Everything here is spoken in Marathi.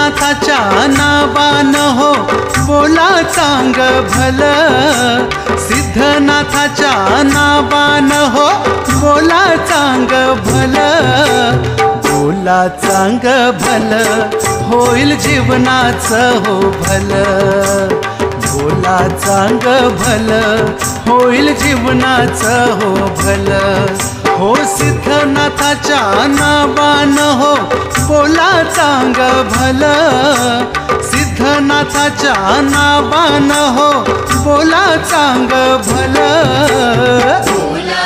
सिद्धनाथाच्या नावान हो बोला चांग भल, सिद्धनाथाच्या नावान हो बोला चांग भल, बोला चांग भल होईल जीवनाचं हो भल, बोला चांग भल होईल जीवनाचं हो भल, हो सिद्धनाथाच्या नावान हो बोला चांग भल, सिद्धनाथाच्या नावान हो बोला चांग भल, बोला